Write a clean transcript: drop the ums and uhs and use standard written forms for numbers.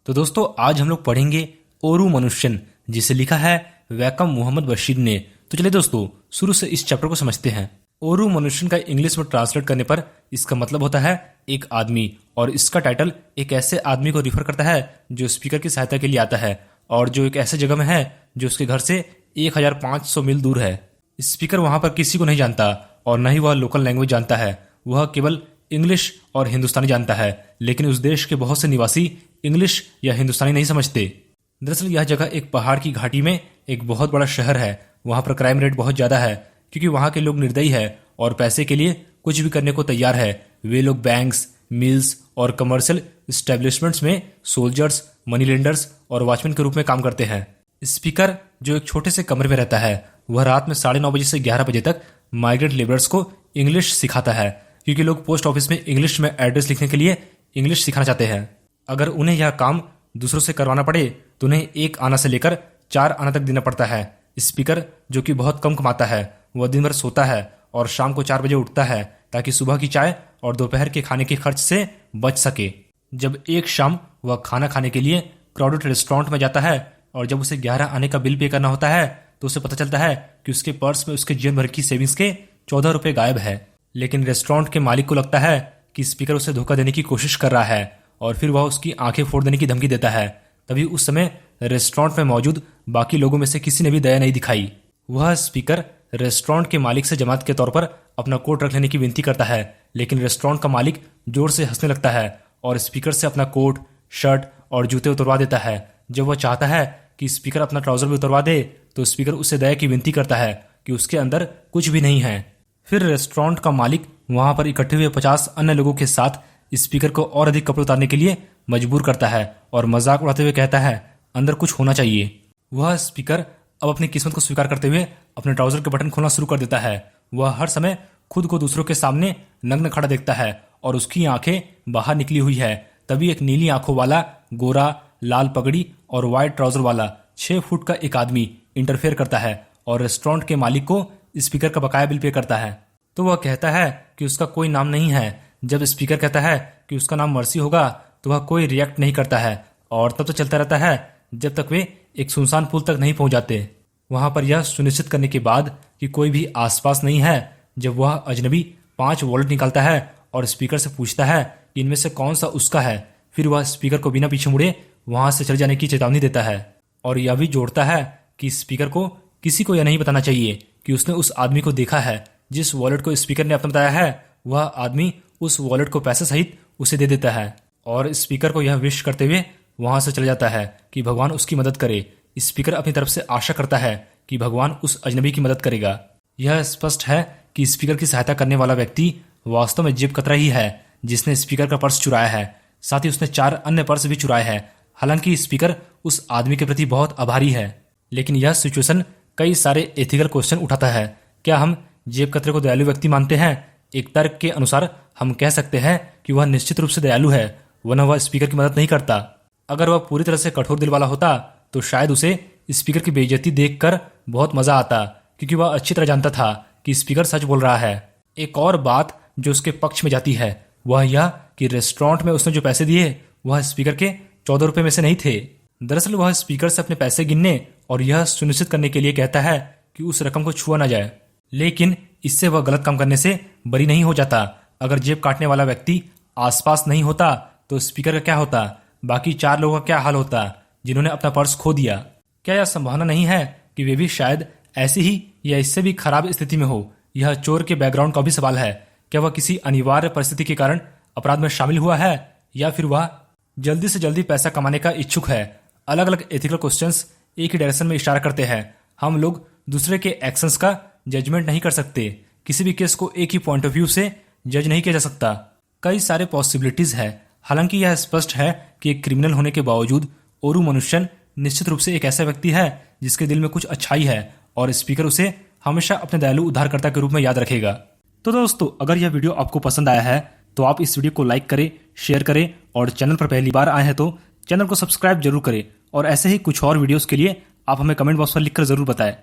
तो दोस्तों आज हम लोग पढ़ेंगे ओरू मनुष्यन, जिसे लिखा है वैकम मोहम्मद बशीर ने। तो चलिए दोस्तों शुरू से इस चैप्टर को समझते हैं। ओरू मनुष्यन का इंग्लिश में ट्रांसलेट करने पर इसका मतलब होता है एक आदमी, और इसका टाइटल एक ऐसे आदमी को रिफर करता है जो स्पीकर की सहायता के लिए आता है और जो एक ऐसे जगह में है जो उसके घर से 1500 मील दूर है। स्पीकर वहां पर किसी को नहीं जानता और न ही वह लोकल लैंग्वेज जानता है, वह केवल इंग्लिश और हिंदुस्तानी जानता है। लेकिन उस देश के बहुत से निवासी इंग्लिश या हिंदुस्तानी नहीं समझते। दरअसल यह जगह एक पहाड़ की घाटी में एक बहुत बड़ा शहर है। वहां पर क्राइम रेट बहुत ज्यादा है क्योंकि वहां के लोग निर्दयी है और पैसे के लिए कुछ भी करने को तैयार है। वे लोग बैंक्स, मिल्स और कमर्शियल स्टैब्लिशमेंट्स में सोल्जर्स, मनी लेंडर्स और वॉचमैन के रूप में काम करते हैं। स्पीकर जो एक छोटे से कमरे में रहता है, वह रात में 9:30 बजे से 11 बजे तक माइग्रेंट लेबरर्स को इंग्लिश सिखाता है, क्योंकि लोग पोस्ट ऑफिस में इंग्लिश में एड्रेस लिखने के लिए इंग्लिश सिखाना चाहते हैं। अगर उन्हें यह काम दूसरों से करवाना पड़े तो उन्हें 1 आना से लेकर 4 आना तक देना पड़ता है। स्पीकर जो कि बहुत कम कमाता है, वह दिन भर सोता है और शाम को 4 बजे उठता है ताकि सुबह की चाय और दोपहर के खाने के खर्च से बच सके। जब एक शाम वह खाना खाने के लिए क्राउडेड रेस्टोरेंट में जाता है और जब उसे 11 आने का बिल पे करना होता है तो उसे पता चलता है कि उसके पर्स में उसके जीवन भर की सेविंग्स के 14 रुपए गायब है। लेकिन रेस्टोरेंट के मालिक को लगता है कि स्पीकर उसे धोखा देने की कोशिश कर रहा है और फिर वह उसकी आंखें फोड़ देने की धमकी देता है। तभी उस समय रेस्टोरेंट में मौजूद बाकी लोगों में से किसी ने भी दया नहीं दिखाई। वह स्पीकर रेस्टोरेंट के मालिक से जमात के तौर पर अपना कोट रख लेने की विनती करता है, लेकिन रेस्टोरेंट का मालिक जोर से हंसने लगता है और स्पीकर से अपना कोट, शर्ट और जूते उतरवा देता है। जब वह चाहता है कि स्पीकर अपना ट्राउजर भी उतरवा दे तो स्पीकर उससे दया की विनती करता है कि उसके अंदर कुछ भी नहीं है। फिर रेस्टोरेंट का मालिक वहां पर इकट्ठे हुए 50 अन्य लोगों के साथ स्पीकर को और अधिक कपड़े उतारने के लिए मजबूर करता है और मजाक उड़ाते हुए कहता है अंदर कुछ होना चाहिए। वह स्पीकर अब अपनी किस्मत को स्वीकार करते हुए अपने ट्राउजर के बटन खोलना शुरू कर देता है। वह हर समय खुद को दूसरों के सामने नग्न खड़ा देखता है और उसकी आंखें बाहर निकली हुई है। तभी एक नीली आंखों वाला, गोरा, लाल पगड़ी और व्हाइट ट्राउजर वाला 6 फुट का एक आदमी इंटरफेयर करता है और रेस्टोरेंट के मालिक को स्पीकर का बकाया बिल पे करता है। तो वह कहता है कि उसका कोई नाम नहीं है। जब स्पीकर कहता है कि उसका नाम मर्सी होगा तो वह कोई रिएक्ट नहीं करता है और तब तक चलता रहता है जब तक वे एक सुनसान पुल तक नहीं पहुंच जाते। वहां पर यह सुनिश्चित करने के बाद कि कोई भी आसपास नहीं है, जब वह अजनबी 5 वॉलेट निकालता है और स्पीकर से पूछता है कि इनमें से कौन सा उसका है। फिर वह स्पीकर को बिना पीछे मुड़े वहां से चले जाने की चेतावनी देता है और यह भी जोड़ता है कि स्पीकर को किसी को यह नहीं बताना चाहिए कि उसने उस आदमी को देखा है। जिस वॉलेट को स्पीकर ने अपना बताया है, वह आदमी उस वॉलेट को पैसे सहित उसे दे देता है और स्पीकर को यह विश करते हुए वहां से चले जाता है कि भगवान उसकी मदद करे। स्पीकर अपनी तरफ से आशा करता है कि भगवान उस अजनबी की मदद करेगा। यह स्पष्ट है कि स्पीकर की सहायता करने वाला व्यक्ति वास्तव में जेब कतरा ही है जिसने स्पीकर का पर्स चुराया है। साथ ही उसने 4 अन्य पर्स भी चुराए हैं। हालांकि स्पीकर उस आदमी के प्रति बहुत आभारी है, लेकिन यह सिचुएशन कई सारे एथिकल क्वेश्चन उठाता है। क्या हम जेब कतरे को दयालु व्यक्ति मानते हैं? एक तर्क के अनुसार हम कह सकते हैं कि वह निश्चित रूप से दयालु है, वरना वह स्पीकर की मदद नहीं करता। अगर वह पूरी तरह से कठोर दिल वाला होता तो शायद उसे स्पीकर की बेइज्जती देखकर बहुत मजा आता, क्योंकि वह अच्छी तरह जानता था कि स्पीकर सच बोल रहा है। एक और बात जो उसके पक्ष में जाती है वह यह कि रेस्टोरेंट में उसने जो पैसे दिए वह स्पीकर के 14 रुपए में से नहीं थे। दरअसल वह स्पीकर से अपने पैसे गिनने और यह सुनिश्चित करने के लिए कहता है कि उस रकम को छुआ ना जाए, लेकिन इससे वह गलत काम करने से बरी नहीं हो जाता। अगर जेब काटने वाला व्यक्ति आसपास नहीं होता तो स्पीकर का क्या होता? बाकी 4 लोगों का क्या हाल होता जिन्होंने अपना पर्स खो दिया? क्या यह संभावना नहीं है कि वे भी शायद ऐसी ही या इससे भी खराब स्थिति में हो? यह चोर के बैकग्राउंड का भी सवाल है। क्या वह किसी अनिवार्य परिस्थिति के कारण अपराध में शामिल हुआ है या फिर वह जल्दी से जल्दी पैसा कमाने का इच्छुक है? अलग अलग एथिकल क्वेश्चंस एक ही डायरेक्शन में इशारा करते हैं। हम लोग दूसरे के एक्शंस का जजमेंट नहीं कर सकते। किसी भी केस को एक ही पॉइंट ऑफ व्यू से जज नहीं किया जा सकता। कई सारे पॉसिबिलिटीज है। हालांकि यह स्पष्ट है कि एक क्रिमिनल होने के बावजूद ओरू मनुष्यन निश्चित रूप से एक ऐसा व्यक्ति है जिसके दिल में कुछ अच्छाई है और स्पीकर उसे हमेशा अपने दयालु उद्धारकर्ता के रूप में याद रखेगा। तो दोस्तों, अगर यह वीडियो आपको पसंद आया है तो आप इस वीडियो को लाइक करें, शेयर करें और चैनल पर पहली बार आए हैं तो चैनल को सब्सक्राइब जरूर करें। और ऐसे ही कुछ और वीडियोस के लिए आप हमें कमेंट बॉक्स पर लिखकर जरूर बताएं।